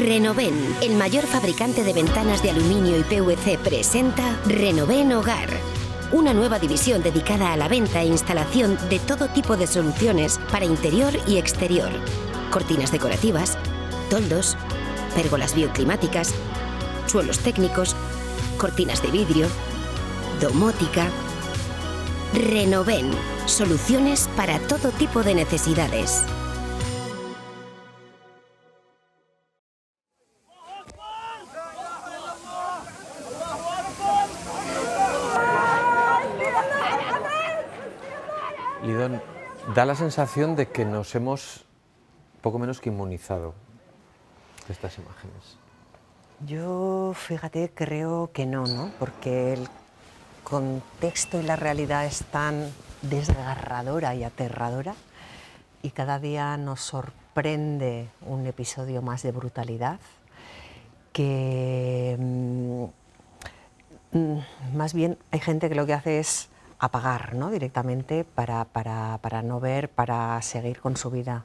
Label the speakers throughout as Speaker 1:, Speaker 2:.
Speaker 1: Renoven, el mayor fabricante de ventanas de aluminio y PVC, presenta Renoven Hogar. Una nueva división dedicada a la venta e instalación de todo tipo de soluciones para interior y exterior. Cortinas decorativas, toldos, pérgolas bioclimáticas, suelos técnicos, cortinas de vidrio, domótica. Renoven, soluciones para todo tipo de necesidades.
Speaker 2: Lidón, da la sensación de que nos hemos poco menos que inmunizado de estas imágenes.
Speaker 3: Yo, fíjate, creo que no, porque el contexto y la realidad es tan desgarradora y aterradora y cada día nos sorprende un episodio más de brutalidad que más bien hay gente que lo que hace es apagar, ¿no?, directamente para no ver, para seguir con su vida.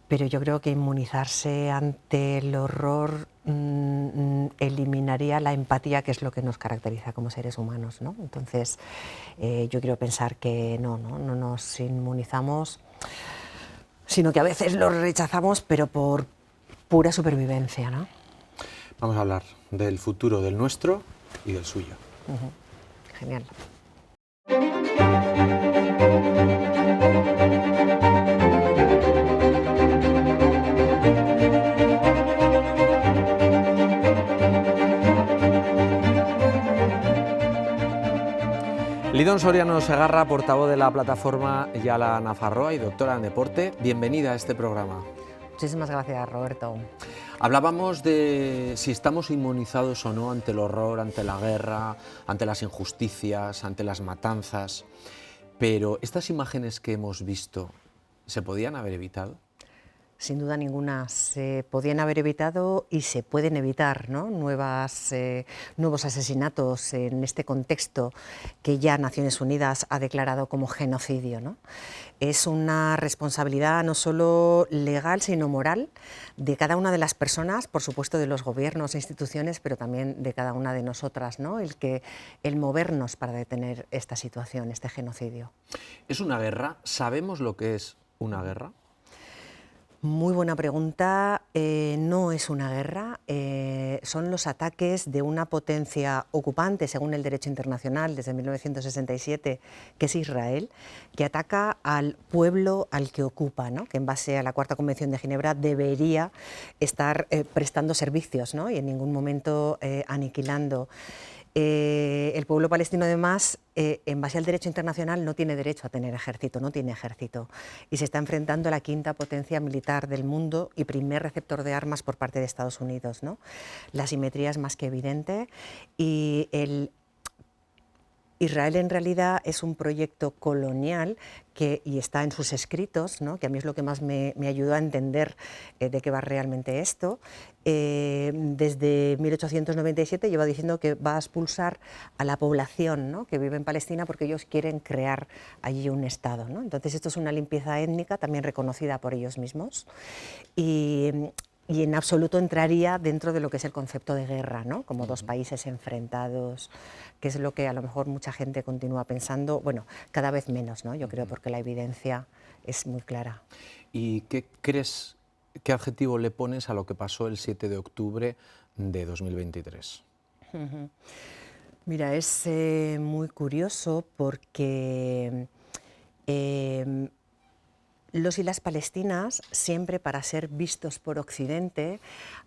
Speaker 3: Pero yo creo que inmunizarse ante el horror eliminaría la empatía, que es lo que nos caracteriza como seres humanos, ¿no? Entonces, yo quiero pensar que no nos inmunizamos, sino que a veces lo rechazamos, pero por pura supervivencia, ¿no?
Speaker 2: Vamos a hablar del futuro, del nuestro y del suyo.
Speaker 3: Genial.
Speaker 2: Lidón Soriano Segarra, portavoz de la plataforma Yala Nafarroa y doctora en deporte, bienvenida a este programa.
Speaker 3: Muchísimas gracias, Roberto.
Speaker 2: Hablábamos de si estamos inmunizados o no ante el horror, ante la guerra, ante las injusticias, ante las matanzas, pero estas imágenes que hemos visto, ¿se podían haber evitado?
Speaker 3: Sin duda ninguna, se podían haber evitado y se pueden evitar, ¿no?, nuevos asesinatos en este contexto que ya Naciones Unidas ha declarado como genocidio, ¿no? Es una responsabilidad no solo legal, sino moral de cada una de las personas, por supuesto de los gobiernos e instituciones, pero también de cada una de nosotras, ¿no?, el movernos para detener esta situación, este genocidio.
Speaker 2: ¿Es una guerra? ¿Sabemos lo que es una guerra?
Speaker 3: Muy buena pregunta. No es una guerra, son los ataques de una potencia ocupante, según el derecho internacional, desde 1967, que es Israel, que ataca al pueblo al que ocupa, ¿no?, que en base a la Cuarta Convención de Ginebra debería estar prestando servicios, ¿no?, y en ningún momento aniquilando. El pueblo palestino, además, en base al derecho internacional, no tiene derecho a tener ejército, no tiene ejército, y se está enfrentando a la quinta potencia militar del mundo y primer receptor de armas por parte de Estados Unidos, ¿no? La asimetría es más que evidente y Israel en realidad es un proyecto colonial y está en sus escritos, ¿no?, que a mí es lo que más me ayudó a entender de qué va realmente esto. Desde 1897 lleva diciendo que va a expulsar a la población, ¿no?, que vive en Palestina porque ellos quieren crear allí un Estado, ¿no? Entonces esto es una limpieza étnica también reconocida por ellos mismos y en absoluto entraría dentro de lo que es el concepto de guerra, ¿no?, como dos países enfrentados, que es lo que a lo mejor mucha gente continúa pensando, bueno, cada vez menos, ¿no?, yo creo, porque la evidencia es muy clara.
Speaker 2: ¿Y qué crees, qué adjetivo le pones a lo que pasó el 7 de octubre de 2023?
Speaker 3: Mira, es muy curioso porque los y las palestinas, siempre para ser vistos por Occidente,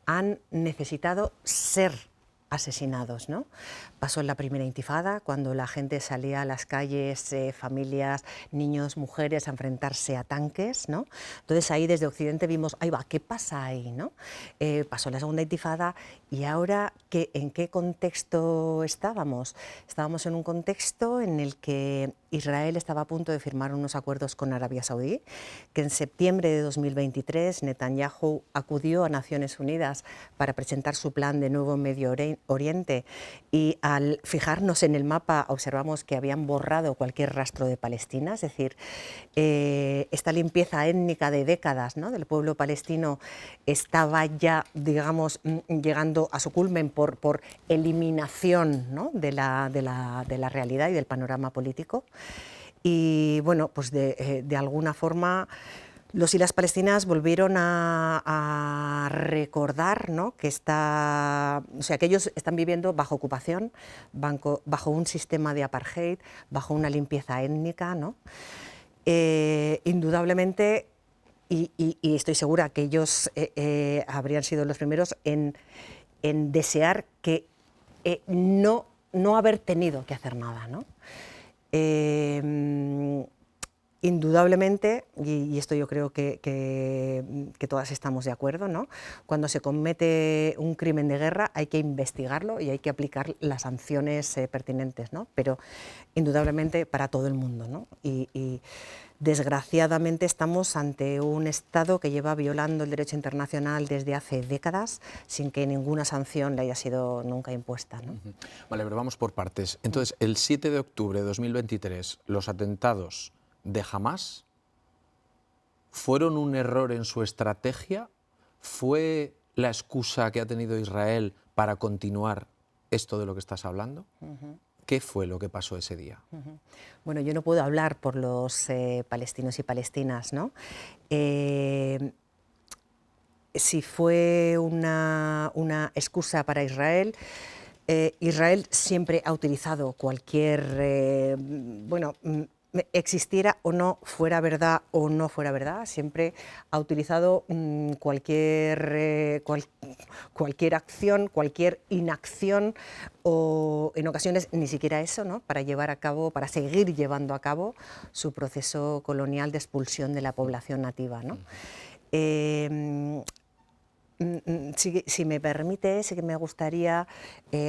Speaker 3: han necesitado ser asesinados, ¿no? Pasó en la primera intifada, cuando la gente salía a las calles, familias, niños, mujeres, a enfrentarse a tanques, ¿no? Entonces ahí desde Occidente vimos, ahí va, ¿qué pasa ahí, no? Pasó la segunda intifada y ahora, ¿en qué contexto estábamos? Estábamos en un contexto en el que Israel estaba a punto de firmar unos acuerdos con Arabia Saudí, que en septiembre de 2023 Netanyahu acudió a Naciones Unidas para presentar su plan de nuevo Medio Oriente, y al fijarnos en el mapa observamos que habían borrado cualquier rastro de Palestina, es decir, esta limpieza étnica de décadas, ¿no?, del pueblo palestino estaba ya, digamos, llegando a su culmen por eliminación, ¿no?, de la realidad y del panorama político. Y bueno, pues de alguna forma los y las palestinas volvieron a recordar, ¿no?, que que ellos están viviendo bajo ocupación, bajo un sistema de apartheid, bajo una limpieza étnica, ¿no? Indudablemente, y estoy segura que ellos habrían sido los primeros en desear que no haber tenido que hacer nada, ¿no? Indudablemente, y esto yo creo que todas estamos de acuerdo, ¿no?, cuando se comete un crimen de guerra hay que investigarlo y hay que aplicar las sanciones pertinentes, ¿no?, pero indudablemente para todo el mundo, ¿no? Y desgraciadamente estamos ante un Estado que lleva violando el derecho internacional desde hace décadas sin que ninguna sanción le haya sido nunca impuesta, ¿no?
Speaker 2: Vale, pero vamos por partes. Entonces, el 7 de octubre de 2023, los atentados de Hamás fueron un error en su estrategia, fue la excusa que ha tenido Israel para continuar esto de lo que estás hablando. ¿Qué fue lo que pasó ese día?
Speaker 3: Bueno, yo no puedo hablar por los palestinos y palestinas, ¿no? Si fue una excusa para Israel, Israel siempre ha utilizado cualquier, existiera o no, fuera verdad o no fuera verdad, siempre ha utilizado cualquier acción, cualquier inacción, o en ocasiones ni siquiera eso, ¿no?, para seguir llevando a cabo su proceso colonial de expulsión de la población nativa, ¿no? Si me permite, sí que me gustaría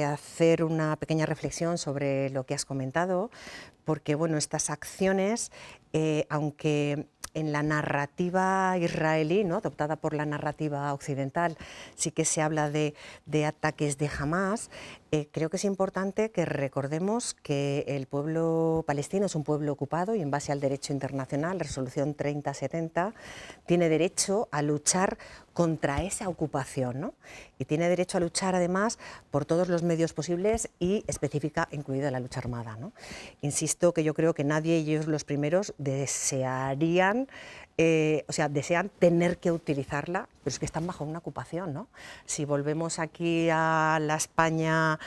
Speaker 3: hacer una pequeña reflexión sobre lo que has comentado, porque bueno, estas acciones, aunque en la narrativa israelí, ¿no?, adoptada por la narrativa occidental, sí que se habla de ataques de Hamás, creo que es importante que recordemos que el pueblo palestino es un pueblo ocupado y en base al derecho internacional, resolución 3070, tiene derecho a luchar contra esa ocupación, ¿no?, y tiene derecho a luchar además por todos los medios posibles y específica, incluida la lucha armada, ¿no? Insisto que yo creo que nadie, y ellos los primeros, desean tener que utilizarla, pero es que están bajo una ocupación, ¿no? Si volvemos aquí a la España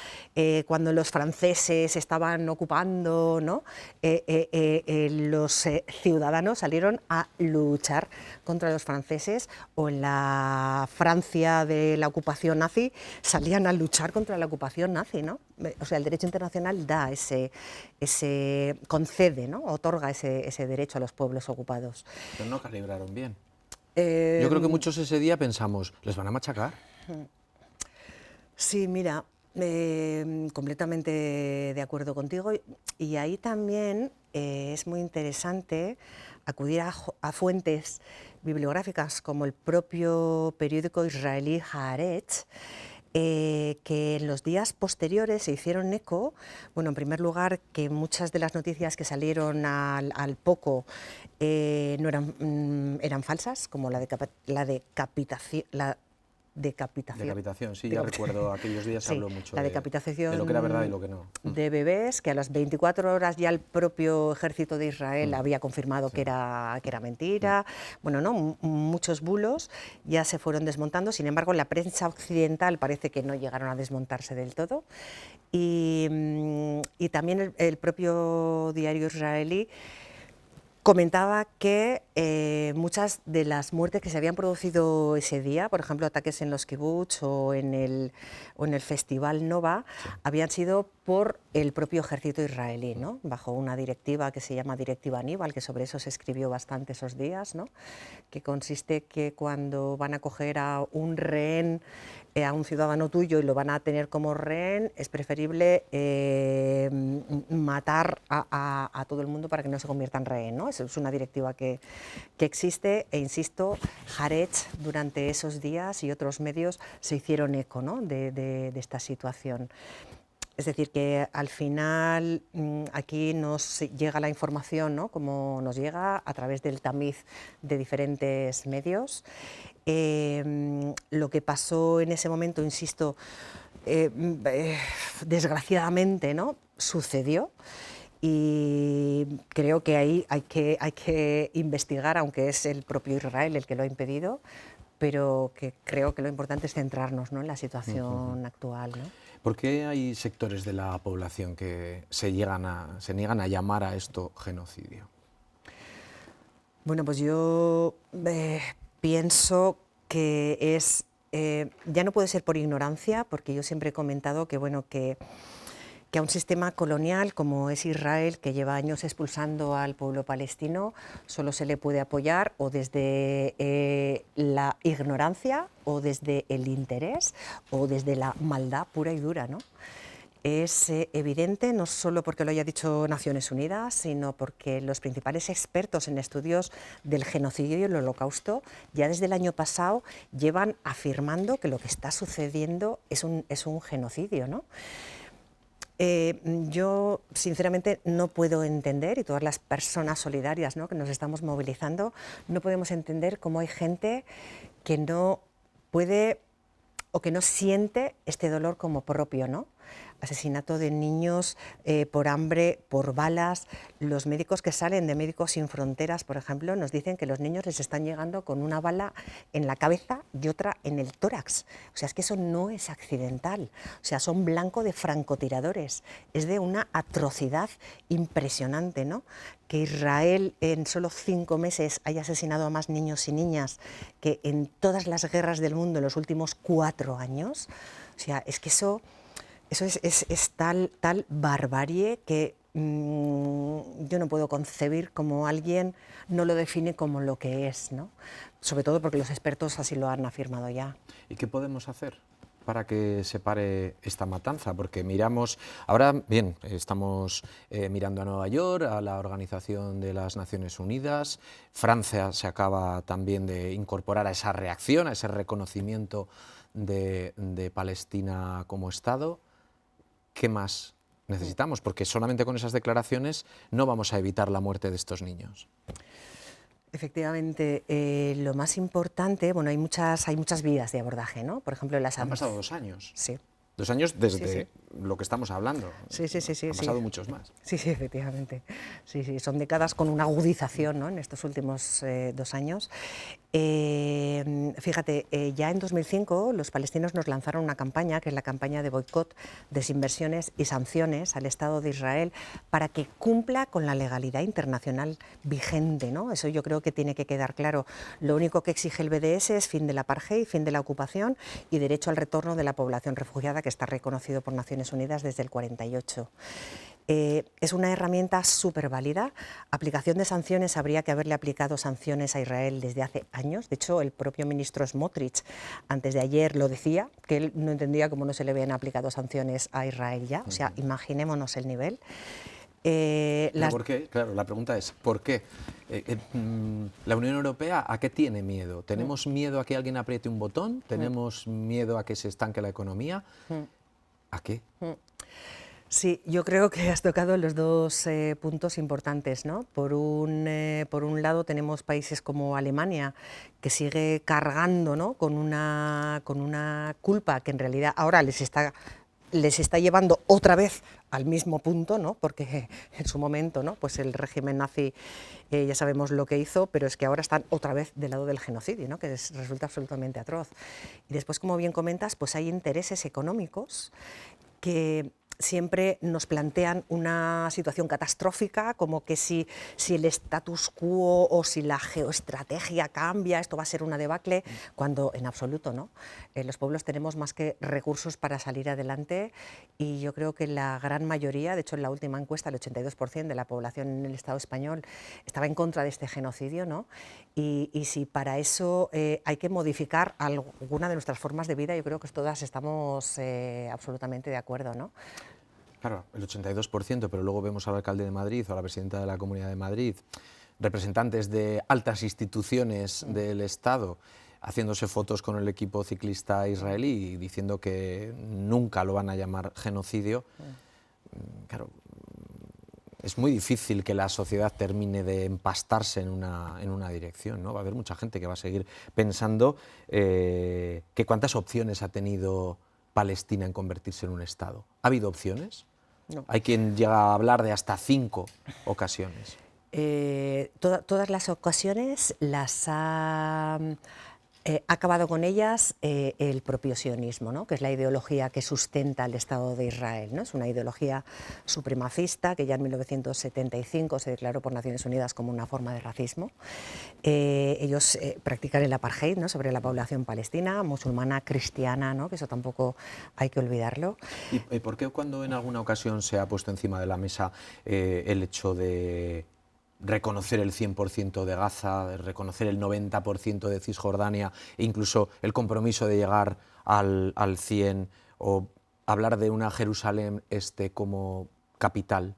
Speaker 3: cuando los franceses estaban ocupando, ¿no?, los ciudadanos salieron a luchar contra los franceses, o en la Francia de la ocupación nazi salían a luchar contra la ocupación nazi, ¿no? O sea, el derecho internacional da concede, ¿no?, otorga ese derecho a los pueblos ocupados.
Speaker 2: Pero no calibraron bien. Yo creo que muchos ese día pensamos, ¿les van a machacar?
Speaker 3: Sí, mira, completamente de acuerdo contigo, y ahí también es muy interesante acudir a fuentes bibliográficas como el propio periódico israelí Haaretz, que en los días posteriores se hicieron eco, bueno, en primer lugar, que muchas de las noticias que salieron al poco eran falsas, como la decapitación,
Speaker 2: sí, ya recuerdo, aquellos días se habló mucho
Speaker 3: la decapitación
Speaker 2: de lo que era verdad y lo que no.
Speaker 3: De bebés, que a las 24 horas ya el propio ejército de Israel había confirmado que era mentira. Bueno, ¿no?, muchos bulos ya se fueron desmontando, sin embargo la prensa occidental parece que no llegaron a desmontarse del todo, y también el propio diario israelí comentaba que muchas de las muertes que se habían producido ese día, por ejemplo, ataques en los kibutz o en el Festival Nova, habían sido por el propio ejército israelí, ¿no?, bajo una directiva que se llama Directiva Aníbal, que sobre eso se escribió bastante esos días, ¿no?, que consiste que cuando van a coger a un rehén a un ciudadano tuyo y lo van a tener como rehén, es preferible matar a todo el mundo para que no se convierta en rehén, ¿no? Eso es una directiva que existe, e insisto, Haaretz durante esos días y otros medios se hicieron eco, ¿no?, de esta situación. Es decir, que al final aquí nos llega la información, ¿no?, como nos llega a través del tamiz de diferentes medios. Lo que pasó en ese momento, insisto, desgraciadamente, ¿no?, sucedió. Y creo que ahí hay que investigar, aunque es el propio Israel el que lo ha impedido, pero que creo que lo importante es centrarnos, ¿no?, en la situación actual, ¿no?
Speaker 2: ¿Por qué hay sectores de la población que se niegan a llamar a esto genocidio?
Speaker 3: Bueno, pues yo pienso que es, ya no puede ser por ignorancia, porque yo siempre he comentado que, bueno, que a un sistema colonial como es Israel, que lleva años expulsando al pueblo palestino, solo se le puede apoyar o desde la ignorancia, o desde el interés, o desde la maldad pura y dura, ¿no? Es evidente, no solo porque lo haya dicho Naciones Unidas, sino porque los principales expertos en estudios del genocidio y el holocausto ya desde el año pasado llevan afirmando que lo que está sucediendo es un genocidio, ¿no? Yo, sinceramente, no puedo entender, y todas las personas solidarias, ¿no?, que nos estamos movilizando, no podemos entender cómo hay gente que no puede o que no siente este dolor como propio, ¿no? Asesinato de niños por hambre, por balas. Los médicos que salen de Médicos Sin Fronteras, por ejemplo, nos dicen que los niños les están llegando con una bala en la cabeza y otra en el tórax. O sea, es que eso no es accidental. O sea, son blanco de francotiradores. Es de una atrocidad impresionante, ¿no? Que Israel en solo 5 meses haya asesinado a más niños y niñas que en todas las guerras del mundo en los últimos 4 años. O sea, es que eso es tal barbarie que yo no puedo concebir cómo alguien no lo define como lo que es, ¿no? Sobre todo porque los expertos así lo han afirmado ya.
Speaker 2: ¿Y qué podemos hacer para que se pare esta matanza? Porque miramos, ahora bien, estamos mirando a Nueva York, a la Organización de las Naciones Unidas. Francia se acaba también de incorporar a esa reacción, a ese reconocimiento de Palestina como Estado. ¿Qué más necesitamos? Porque solamente con esas declaraciones no vamos a evitar la muerte de estos niños.
Speaker 3: Efectivamente, lo más importante, bueno, hay muchas vías de abordaje, ¿no? Por ejemplo,
Speaker 2: Han pasado 2 años.
Speaker 3: Sí.
Speaker 2: 2 años desde lo que estamos hablando.
Speaker 3: Sí.
Speaker 2: Han pasado muchos más.
Speaker 3: Sí, efectivamente. Sí, son décadas con una agudización, ¿no?, en estos últimos 2 años. Fíjate, ya en 2005 los palestinos nos lanzaron una campaña, que es la campaña de boicot, desinversiones y sanciones al Estado de Israel para que cumpla con la legalidad internacional vigente, ¿no? Eso yo creo que tiene que quedar claro. Lo único que exige el BDS es fin del apartheid, fin de la ocupación y derecho al retorno de la población refugiada, que está reconocido por Naciones Unidas desde el 48. Es una herramienta súper válida. Aplicación de sanciones, habría que haberle aplicado sanciones a Israel desde hace años. De hecho, el propio ministro Smotrich, antes de ayer, lo decía, que él no entendía cómo no se le habían aplicado sanciones a Israel ya. O sea, imaginémonos el nivel.
Speaker 2: ¿Por qué? Claro, la pregunta es, ¿por qué? ¿La Unión Europea a qué tiene miedo? ¿Tenemos miedo a que alguien apriete un botón? ¿Tenemos miedo a que se estanque la economía? ¿A qué?
Speaker 3: Sí, yo creo que has tocado los dos puntos importantes, ¿no? Por un lado tenemos países como Alemania, que sigue cargando, ¿no?, con una culpa que en realidad ahora les está llevando otra vez al mismo punto, ¿no?, porque en su momento, ¿no?, pues el régimen nazi ya sabemos lo que hizo, pero es que ahora están otra vez del lado del genocidio, ¿no?, que resulta absolutamente atroz. Y después, como bien comentas, pues hay intereses económicos que siempre nos plantean una situación catastrófica, como que si el status quo o si la geoestrategia cambia, esto va a ser una debacle, cuando en absoluto no. Los pueblos tenemos más que recursos para salir adelante, y yo creo que la gran mayoría, de hecho en la última encuesta el 82% de la población en el Estado español estaba en contra de este genocidio, ¿no? Y si para eso hay que modificar alguna de nuestras formas de vida, yo creo que todas estamos absolutamente de acuerdo, ¿no?
Speaker 2: Claro, el 82%, pero luego vemos al alcalde de Madrid o a la presidenta de la Comunidad de Madrid, representantes de altas instituciones del Estado, haciéndose fotos con el equipo ciclista israelí y diciendo que nunca lo van a llamar genocidio. Claro, es muy difícil que la sociedad termine de empastarse en una dirección, ¿no? Va a haber mucha gente que va a seguir pensando que cuántas opciones ha tenido Palestina en convertirse en un Estado. ¿Ha habido opciones?
Speaker 3: No.
Speaker 2: Hay quien llega a hablar de hasta 5 ocasiones.
Speaker 3: Todas las ocasiones las ha acabado con ellas el propio sionismo, ¿no? Que es la ideología que sustenta el Estado de Israel, ¿no? Es una ideología supremacista que ya en 1975 se declaró por Naciones Unidas como una forma de racismo. Ellos practican el apartheid, ¿no? Sobre la población palestina, musulmana, cristiana, ¿no? Que eso tampoco hay que olvidarlo.
Speaker 2: ¿Y por qué cuando en alguna ocasión se ha puesto encima de la mesa el hecho de reconocer el 100% de Gaza, reconocer el 90% de Cisjordania e incluso el compromiso de llegar al 100%, o hablar de una Jerusalén Este como capital?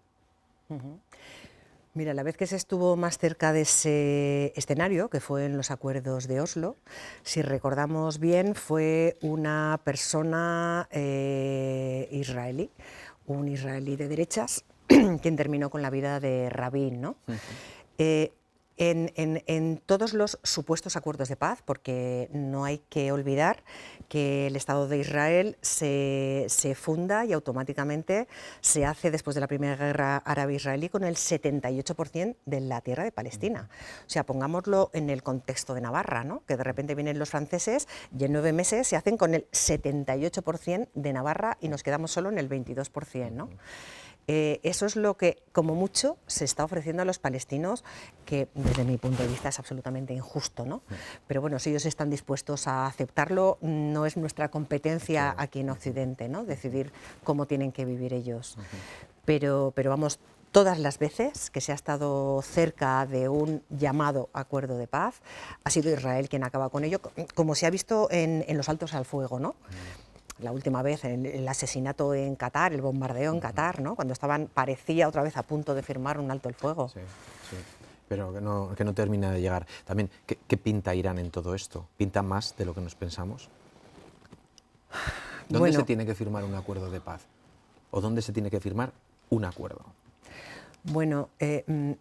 Speaker 3: Mira, la vez que se estuvo más cerca de ese escenario, que fue en los acuerdos de Oslo, si recordamos bien, fue una persona israelí, un israelí de derechas, quien terminó con la vida de Rabin, ¿no? En todos los supuestos acuerdos de paz, porque no hay que olvidar que el Estado de Israel se funda y automáticamente se hace después de la Primera Guerra Árabe-Israelí con el 78% de la tierra de Palestina. O sea, pongámoslo en el contexto de Navarra, ¿no? Que de repente vienen los franceses y en 9 meses se hacen con el 78% de Navarra y nos quedamos solo en el 22%, ¿no? Eso es lo que, como mucho, se está ofreciendo a los palestinos, que desde mi punto de vista es absolutamente injusto, ¿no? Pero bueno, si ellos están dispuestos a aceptarlo, no es nuestra competencia aquí en Occidente, ¿no? Decidir cómo tienen que vivir ellos. Pero vamos, todas las veces que se ha estado cerca de un llamado acuerdo de paz, ha sido Israel quien acaba con ello, como se ha visto en los altos al fuego, ¿no? La última vez, el asesinato en Qatar, el bombardeo en Qatar, ¿no? Cuando parecía otra vez a punto de firmar un alto el fuego.
Speaker 2: Sí, sí, pero que no termina de llegar. También, ¿qué pinta Irán en todo esto? ¿Pinta más de lo que nos pensamos? ¿Dónde se tiene que firmar un acuerdo de paz? ¿O dónde se tiene que firmar un acuerdo?
Speaker 3: Bueno,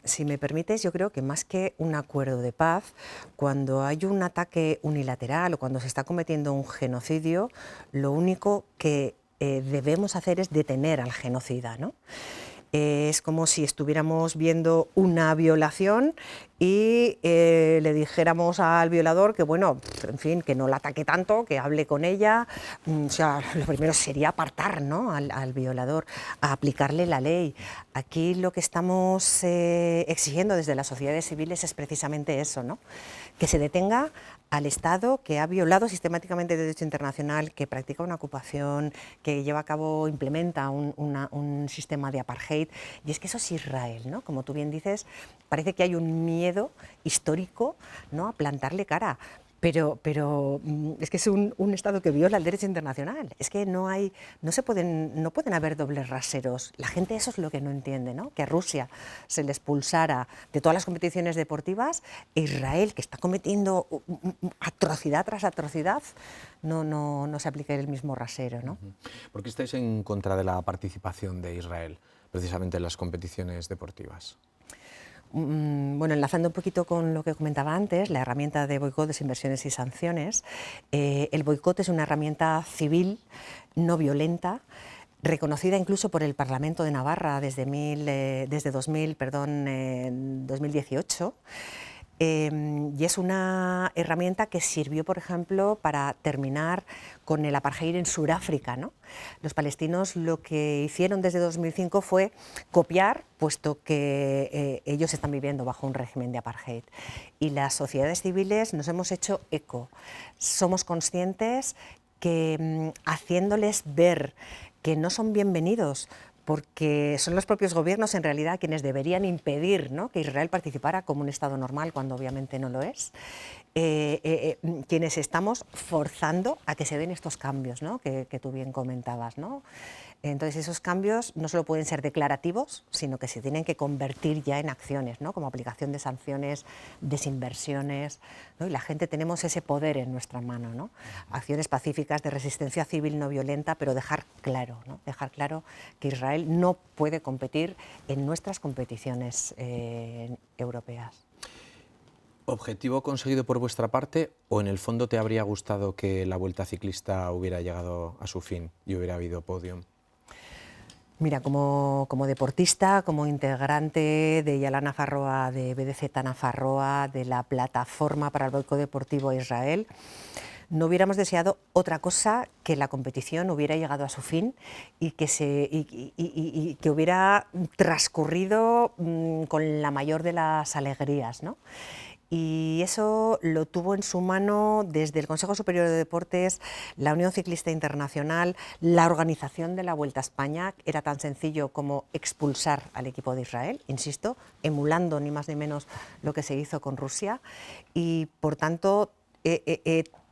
Speaker 3: si me permites, yo creo que más que un acuerdo de paz, cuando hay un ataque unilateral o cuando se está cometiendo un genocidio, lo único que debemos hacer es detener al genocida, ¿no? Es como si estuviéramos viendo una violación y le dijéramos al violador que, bueno, en fin, que no la ataque tanto, que hable con ella. O sea, lo primero sería apartar, ¿no?, al violador, a aplicarle la ley. Aquí lo que estamos exigiendo desde las sociedades civiles es precisamente eso, ¿no?, que se detenga al Estado que ha violado sistemáticamente el derecho internacional, que practica una ocupación, que lleva a cabo, implementa un sistema de apartheid. Y es que eso es Israel, ¿no? Como tú bien dices, parece que hay un miedo histórico, ¿no?, a plantarle cara. Pero es que es un Estado que viola el derecho internacional. Es que no pueden haber dobles raseros. La gente eso es lo que no entiende, ¿no? Que a Rusia se le expulsara de todas las competiciones deportivas, e Israel, que está cometiendo atrocidad tras atrocidad, no se aplique el mismo rasero, ¿no?
Speaker 2: ¿Por qué estáis en contra de la participación de Israel, precisamente en las competiciones deportivas?
Speaker 3: Bueno, enlazando un poquito con lo que comentaba antes, la herramienta de boicot, desinversiones y sanciones, el boicot es una herramienta civil, no violenta, reconocida incluso por el Parlamento de Navarra desde 2018, Y es una herramienta que sirvió, por ejemplo, para terminar con el apartheid en Sudáfrica, ¿no? Los palestinos lo que hicieron desde 2005 fue copiar, puesto que ellos están viviendo bajo un régimen de apartheid. Y las sociedades civiles nos hemos hecho eco. Somos conscientes que haciéndoles ver que no son bienvenidos, porque son los propios gobiernos en realidad quienes deberían impedir, ¿no?, que Israel participara como un Estado normal cuando obviamente no lo es, quienes estamos forzando a que se den estos cambios, ¿no?, que tú bien comentabas, ¿no? Entonces esos cambios no solo pueden ser declarativos, sino que se tienen que convertir ya en acciones, ¿no?, como aplicación de sanciones, desinversiones, ¿no? Y la gente tenemos ese poder en nuestra mano, ¿no? Acciones pacíficas de resistencia civil no violenta, pero dejar claro, ¿no?, dejar claro que Israel no puede competir en nuestras competiciones europeas.
Speaker 2: ¿Objetivo conseguido por vuestra parte o en el fondo te habría gustado que la Vuelta Ciclista hubiera llegado a su fin y hubiera habido podium?
Speaker 3: Mira, como deportista, como integrante de Yala Nafarroa, de BDZ Nafarroa, de la Plataforma para el Boicot Deportivo a Israel, no hubiéramos deseado otra cosa que la competición hubiera llegado a su fin y que hubiera transcurrido con la mayor de las alegrías, ¿no? Y eso lo tuvo en su mano desde el Consejo Superior de Deportes, la Unión Ciclista Internacional, la organización de la Vuelta a España. Era tan sencillo como expulsar al equipo de Israel, insisto, emulando ni más ni menos lo que se hizo con Rusia. Y por tanto,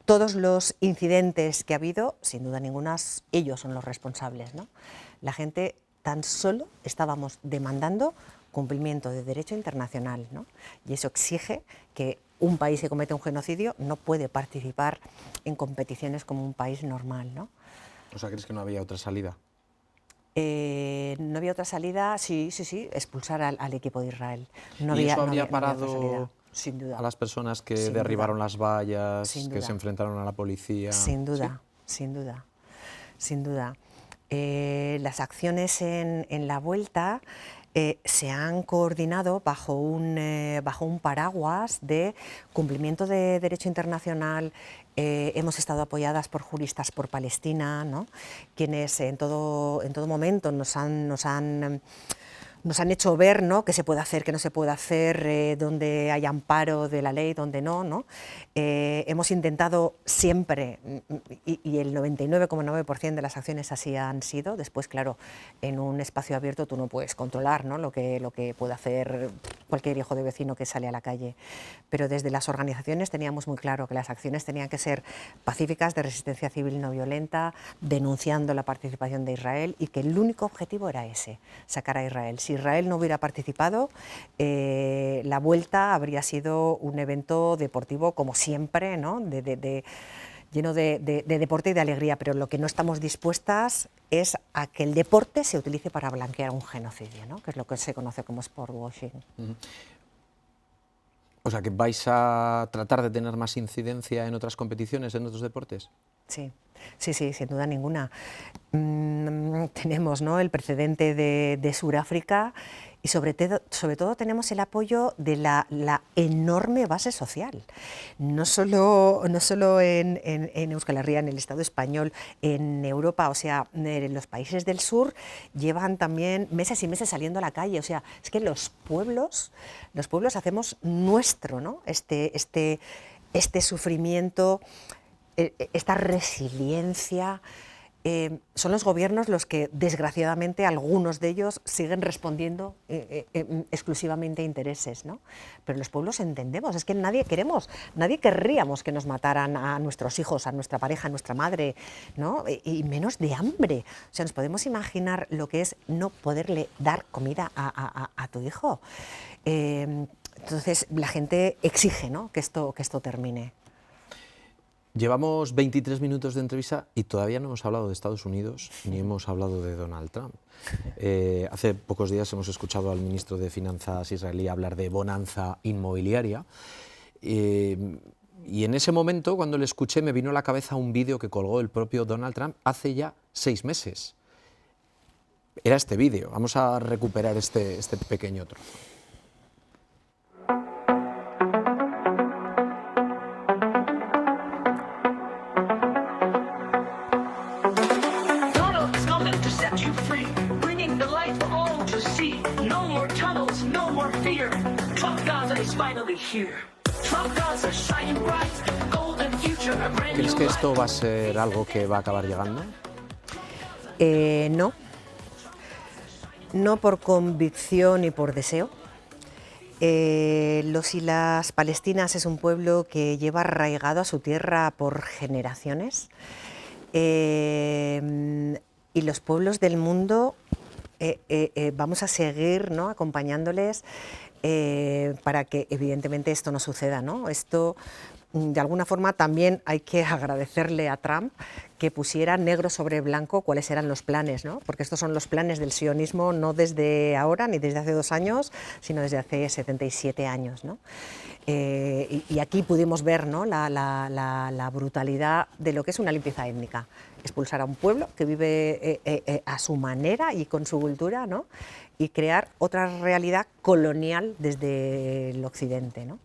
Speaker 3: todos los incidentes que ha habido, sin duda ninguna, ellos son los responsables, ¿no? La gente tan solo estábamos demandando cumplimiento de derecho internacional, ¿no? Y eso exige que un país que comete un genocidio no puede participar en competiciones como un país normal, ¿no?
Speaker 2: O sea, ¿crees que no había otra salida?
Speaker 3: No había otra salida, sí, expulsar al equipo de Israel.
Speaker 2: ¿Y eso habría parado
Speaker 3: sin duda,
Speaker 2: a las personas que
Speaker 3: sin
Speaker 2: derribaron
Speaker 3: duda,
Speaker 2: las vallas,
Speaker 3: sin
Speaker 2: que
Speaker 3: duda,
Speaker 2: se enfrentaron a la policía?
Speaker 3: Sin duda,
Speaker 2: ¿Sí?
Speaker 3: sin duda, sin duda. Las acciones en la Vuelta se han coordinado bajo un paraguas de cumplimiento de derecho internacional. Hemos estado apoyadas por juristas por Palestina, ¿no?, quienes en todo momento nos han hecho ver, ¿no?, qué se puede hacer, qué no se puede hacer, donde hay amparo de la ley, donde no, ¿no? Hemos intentado siempre, y el 99,9% de las acciones así han sido. Después, claro, en un espacio abierto tú no puedes controlar, ¿no?, lo que puede hacer cualquier hijo de vecino que sale a la calle. Pero desde las organizaciones teníamos muy claro que las acciones tenían que ser pacíficas, de resistencia civil no violenta, denunciando la participación de Israel, y que el único objetivo era ese, sacar a Israel. Si Israel no hubiera participado, la Vuelta habría sido un evento deportivo como siempre, ¿no?, lleno de deporte y de alegría, pero lo que no estamos dispuestas es a que el deporte se utilice para blanquear un genocidio, ¿no?, que es lo que se conoce como sport washing.
Speaker 2: O sea, ¿que vais a tratar de tener más incidencia en otras competiciones, en otros deportes?
Speaker 3: Sí, sin duda ninguna. Tenemos, ¿no?, el precedente de Sudáfrica, y sobre todo tenemos el apoyo de la enorme base social. No solo en Euskal Herria, en el Estado español, en Europa, o sea, en los países del sur llevan también meses y meses saliendo a la calle. O sea, es que los pueblos hacemos nuestro, ¿no?, este sufrimiento, esta resiliencia. Son los gobiernos los que, desgraciadamente, algunos de ellos siguen respondiendo exclusivamente a intereses, ¿no? Pero los pueblos entendemos, es que nadie querríamos que nos mataran a nuestros hijos, a nuestra pareja, a nuestra madre, ¿no?, y menos de hambre. O sea, nos podemos imaginar lo que es no poderle dar comida a tu hijo. Entonces, la gente exige, ¿no?, que esto termine.
Speaker 2: Llevamos 23 minutos de entrevista y todavía no hemos hablado de Estados Unidos ni hemos hablado de Donald Trump. Hace pocos días hemos escuchado al ministro de Finanzas israelí hablar de bonanza inmobiliaria. Y en ese momento, cuando le escuché, me vino a la cabeza un vídeo que colgó el propio Donald Trump hace ya 6 meses. Era este vídeo. Vamos a recuperar este pequeño trozo.
Speaker 4: fear. Trump Gaza is finally here. Trump Gaza shining bright, golden future, a brand
Speaker 2: ¿Crees
Speaker 4: new
Speaker 2: que
Speaker 4: life.
Speaker 2: esto va a ser algo que va a acabar llegando?
Speaker 3: No. No por convicción y por deseo. Los y las palestinas es un pueblo que lleva arraigado a su tierra por generaciones. Y los pueblos del mundo vamos a seguir, ¿no?, acompañándoles para que evidentemente esto no suceda, ¿no? Esto, de alguna forma, también hay que agradecerle a Trump que pusiera negro sobre blanco cuáles eran los planes, ¿no? Porque estos son los planes del sionismo no desde ahora ni desde hace 2 años, sino desde hace 77 años, ¿no? Y aquí pudimos ver, ¿no?, la brutalidad de lo que es una limpieza étnica. Expulsar a un pueblo que vive a su manera y con su cultura, ¿no?, y crear otra realidad colonial desde el occidente, ¿no?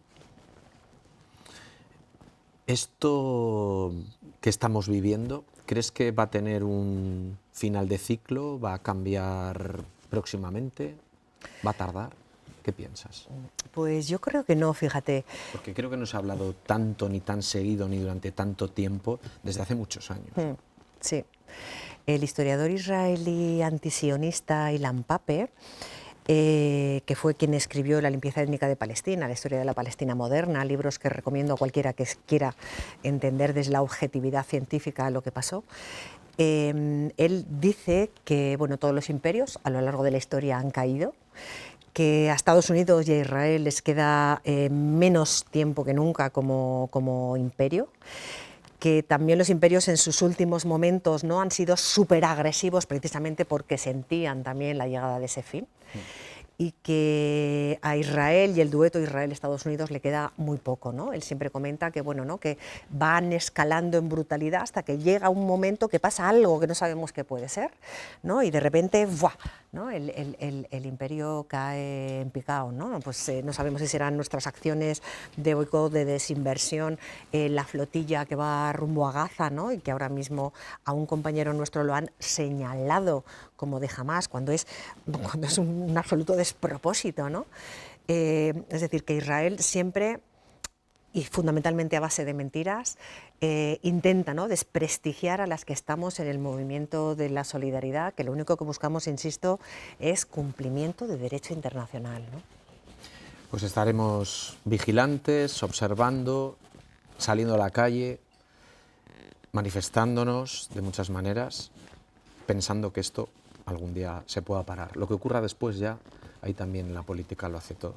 Speaker 2: ¿Esto que estamos viviendo, crees que va a tener un final de ciclo? ¿Va a cambiar próximamente? ¿Va a tardar? ¿Qué piensas?
Speaker 3: Pues yo creo que no, fíjate.
Speaker 2: Porque creo que no se ha hablado tanto, ni tan seguido, ni durante tanto tiempo, desde hace muchos años.
Speaker 3: Sí. El historiador israelí antisionista Ilan Pappé, que fue quien escribió La limpieza étnica de Palestina, la historia de la Palestina moderna, libros que recomiendo a cualquiera que quiera entender desde la objetividad científica lo que pasó. Él dice que, bueno, todos los imperios a lo largo de la historia han caído, que a Estados Unidos y a Israel les queda menos tiempo que nunca como imperio, que también los imperios en sus últimos momentos no han sido súper agresivos precisamente porque sentían también la llegada de ese fin, y que a Israel y el dueto Israel-Estados Unidos le queda muy poco, ¿no? Él siempre comenta que, bueno, ¿no?, que van escalando en brutalidad hasta que llega un momento que pasa algo que no sabemos qué puede ser, ¿no? Y de repente, ¡buah!, ¿no?, el imperio cae en picado, ¿no? Pues no sabemos si serán nuestras acciones de boicot, de desinversión, la flotilla que va rumbo a Gaza, ¿no?, y que ahora mismo a un compañero nuestro lo han señalado como de Hamás, cuando es un absoluto despropósito, ¿no? Es decir, que Israel siempre, y fundamentalmente a base de mentiras, intenta, ¿no?, desprestigiar a las que estamos en el movimiento de la solidaridad, que lo único que buscamos, insisto, es cumplimiento de derecho internacional, ¿no?
Speaker 2: Pues estaremos vigilantes, observando, saliendo a la calle, manifestándonos de muchas maneras, pensando que esto algún día se pueda parar. Lo que ocurra después ya, ahí también la política lo hace todo.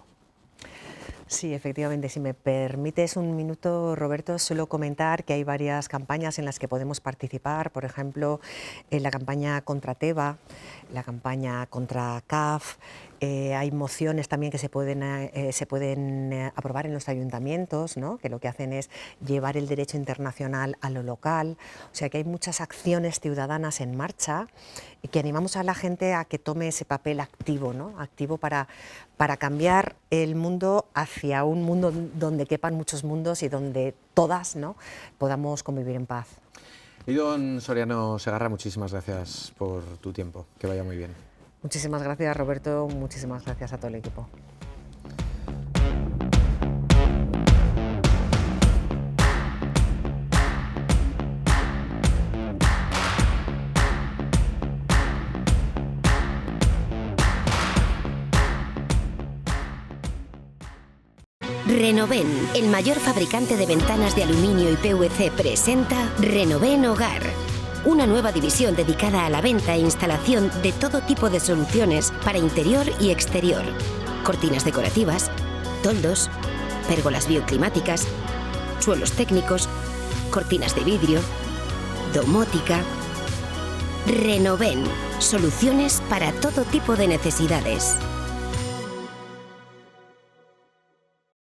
Speaker 3: Sí, efectivamente. Si me permites un minuto, Roberto, suelo comentar que hay varias campañas en las que podemos participar. Por ejemplo, en la campaña contra Teba, la campaña contra CAF. Hay mociones también que se pueden aprobar en los ayuntamientos, ¿no?, que lo que hacen es llevar el derecho internacional a lo local. O sea que hay muchas acciones ciudadanas en marcha y que animamos a la gente a que tome ese papel activo, ¿no?, activo para cambiar el mundo hacia un mundo donde quepan muchos mundos y donde todas, ¿no?, podamos convivir en paz.
Speaker 2: Idon Soriano Segarra, muchísimas gracias por tu tiempo. Que vaya muy bien.
Speaker 3: Muchísimas gracias, Roberto. Muchísimas gracias a todo el equipo.
Speaker 1: Renoven, el mayor fabricante de ventanas de aluminio y PVC, presenta Renoven Hogar. Una nueva división dedicada a la venta e instalación de todo tipo de soluciones para interior y exterior. Cortinas decorativas, toldos, pérgolas bioclimáticas, suelos técnicos, cortinas de vidrio, domótica. Renoven, soluciones para todo tipo de necesidades.